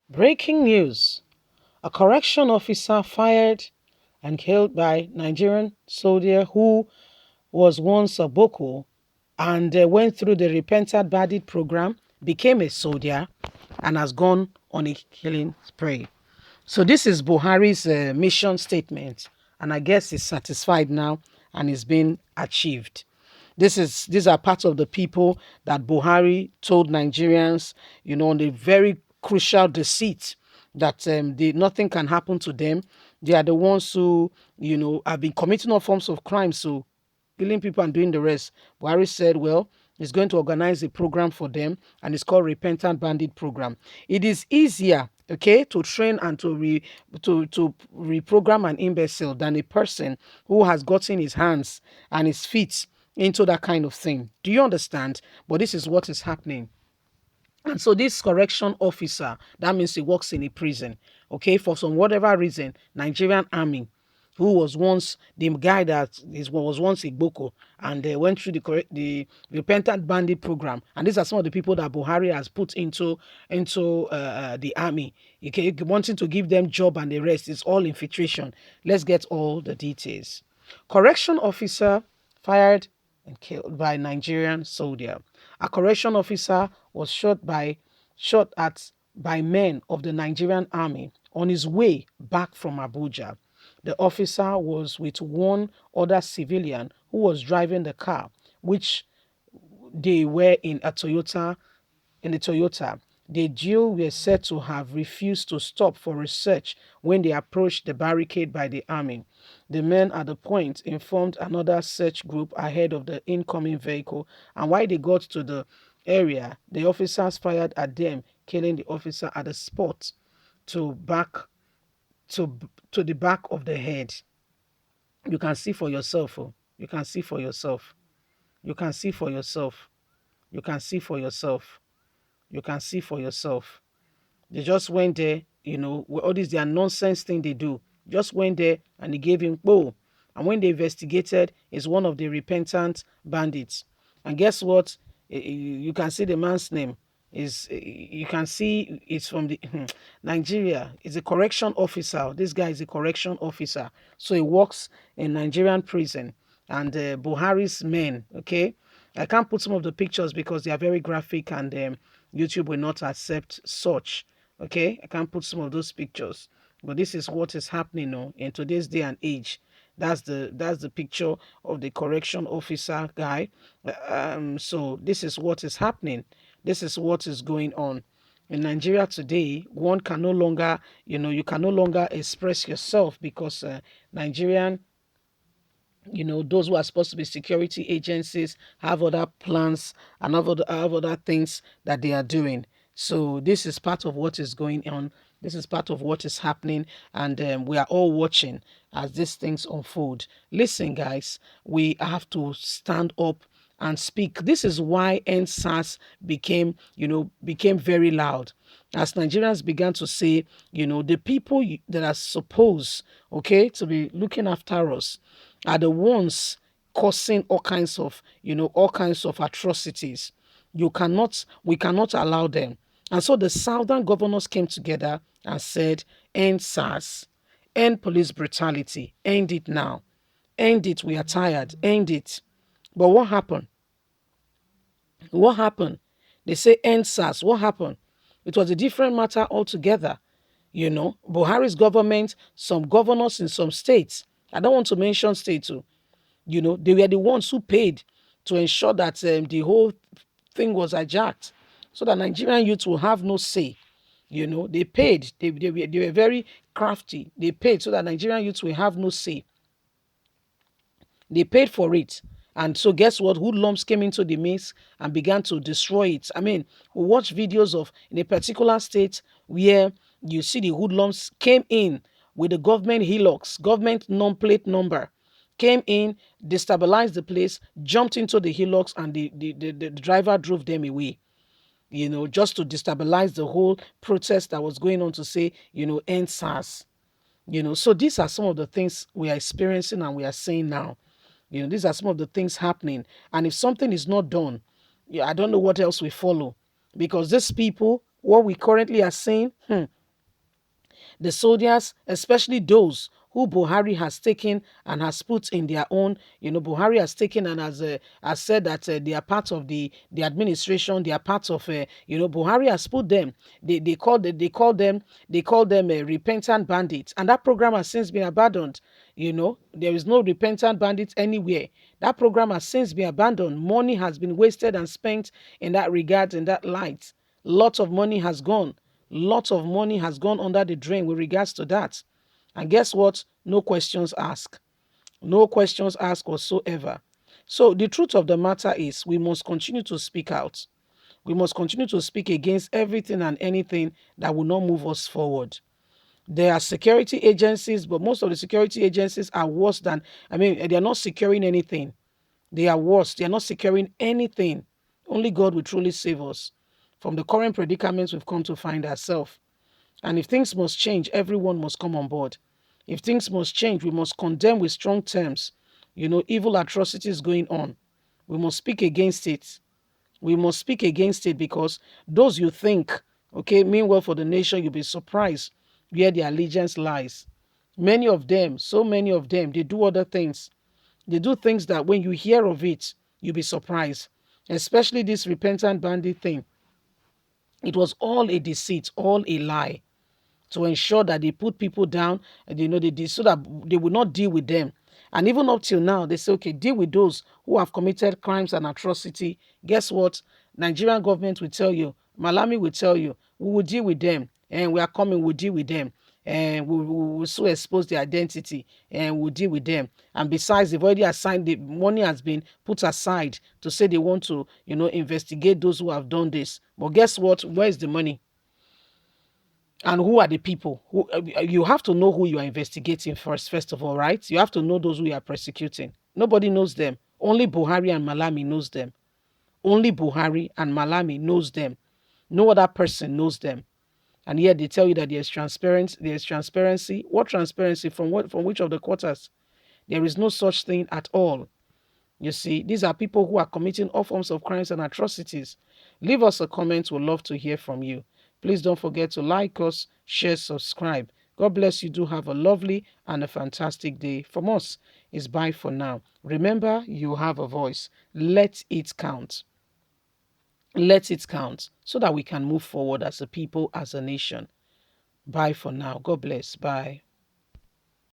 Breaking news. A correction officer fired and killed by Nigerian soldier who was once a Boko and went through the repentant bandit program, became a soldier, and has gone on a killing spree. So this is Buhari's mission statement, and I guess he's satisfied now and it's been achieved. These are parts of the people that Buhari told Nigerians, on a very crucial deceit that nothing can happen to them. They are the ones who, have been committing all forms of crime, so killing people and doing the rest. Buhari said, well, he's going to organize a program for them, and it's called Repentant Bandit Program. It is easier, okay, to train and to reprogram an imbecile than a person who has gotten his hands and his feet into that kind of thing. Do you understand? But this is what is happening. And so this correction officer, that means he works in a prison, okay, for some whatever reason, Nigerian army, who was once the guy was once a Boko and went through the repentant bandit program, and these are some of the people that Buhari has put into the army, okay, wanting to give them job and the rest is all infiltration. Let's get all the details. Correction officer fired and killed by Nigerian soldier. A correction officer was shot at by men of the Nigerian army on his way back from Abuja. The officer was with one other civilian who was driving the car, which they were in the Toyota. The duo were said to have refused to stop for research when they approached the barricade by the army. The men at the point informed another search group ahead of the incoming vehicle, and while they got to the area, the officers fired at them, killing the officer at the spot to back to to the back of the head. You can see for yourself. Oh. You can see for yourself. You can see for yourself. You can see for yourself. You can see for yourself. They just went there, with all this their nonsense thing they do. Just went there and they gave him boom. And when they investigated, it's one of the repentant bandits. And guess what? You can see the man's name. You can see it's from the Nigeria. He's a correction officer. This guy is a correction officer. So he works in Nigerian prison. And Buhari's men, okay? I can't put some of the pictures because they are very graphic and YouTube will not accept such. Okay, I can't put some of those pictures, but this is what is happening now in today's day and age. That's the picture of the correction officer guy. So this is what is happening. This is what is going on in Nigeria today. One can no longer, you can no longer express yourself because Nigerian, those who are supposed to be security agencies have other plans and have other things that they are doing. So this is part of what is going on. This is part of what is happening, and we are all watching as these things unfold. Listen, guys, we have to stand up and speak. This is why NSAS became very loud. As Nigerians began to say, the people that are supposed, okay, to be looking after us are the ones causing all kinds of atrocities. We cannot allow them. And so the southern governors came together and said, end SARS, end police brutality, end it now, end it, we are tired, end it. But what happened? What happened? They say end SARS. What happened? It was a different matter altogether. Buhari's government, some governors in some states, I don't want to mention states, they were the ones who paid to ensure that the whole thing was hijacked so that Nigerian youth will have no say. They paid. They were very crafty. They paid so that Nigerian youth will have no say. They paid for it. And so guess what? Hoodlums came into the mix and began to destroy it. I mean, we watch videos of in a particular state where you see the hoodlums came in with the government Hilux, government non-plate number, came in, destabilized the place, jumped into the Hilux, and the driver drove them away. Just to destabilize the whole protest that was going on to say, end SARS. So these are some of the things we are experiencing and we are seeing now. These are some of the things happening. And if something is not done, I don't know what else we follow. Because these people, what we currently are seeing, The soldiers, especially those who Buhari has taken and has put in their own, Buhari has taken and has said that they are part of the administration, they are part of, Buhari has put them. They call them repentant bandits, and that program has since been abandoned. There is no repentant bandits anywhere. That program has since been abandoned. Money has been wasted and spent in that regard, in that light. Lots of money has gone. Lots of money has gone under the drain with regards to that. And guess what? No questions asked. No questions asked whatsoever. So the truth of the matter is we must continue to speak out. We must continue to speak against everything and anything that will not move us forward. There are security agencies, but most of the security agencies are worse than, they are not securing anything. They are worse. They are not securing anything. Only God will truly save us from the current predicaments we've come to find ourselves. And if things must change, everyone must come on board. If things must change, we must condemn with strong terms, evil atrocities going on. We must speak against it. We must speak against it because those you think, okay, mean well for the nation, you'll be surprised where their allegiance lies. Many of them, so many of them, they do other things. They do things that when you hear of it, you'll be surprised. Especially this repentant bandit thing. It was all a deceit, all a lie to ensure that they put people down, and they did so that they would not deal with them. And even up till now, they say, okay, deal with those who have committed crimes and atrocity. Guess what? Nigerian government will tell you, Malami will tell you, we will deal with them, and we are coming, we'll deal with them, and we will so expose their identity, and we'll deal with them. And besides, they've already assigned, the money has been put aside to say they want to, investigate those who have done this. But guess what? Where's the money? And who are the people who you have to know who you are investigating first of all, right? You have to know those who you are prosecuting. Nobody knows them. Only Buhari and Malami knows them. Only Buhari and Malami knows them. No other person knows them. And yet they tell you that there's transparency. What transparency? From what? From which of the quarters? There is no such thing at all. You see, these are people who are committing all forms of crimes and atrocities. Leave us a comment. We'd love to hear from you. Please don't forget to like us, share, subscribe. God bless you. Do have a lovely and a fantastic day. From us, it's bye for now. Remember, you have a voice. Let it count. Let it count so that we can move forward as a people, as a nation. Bye for now. God bless. Bye.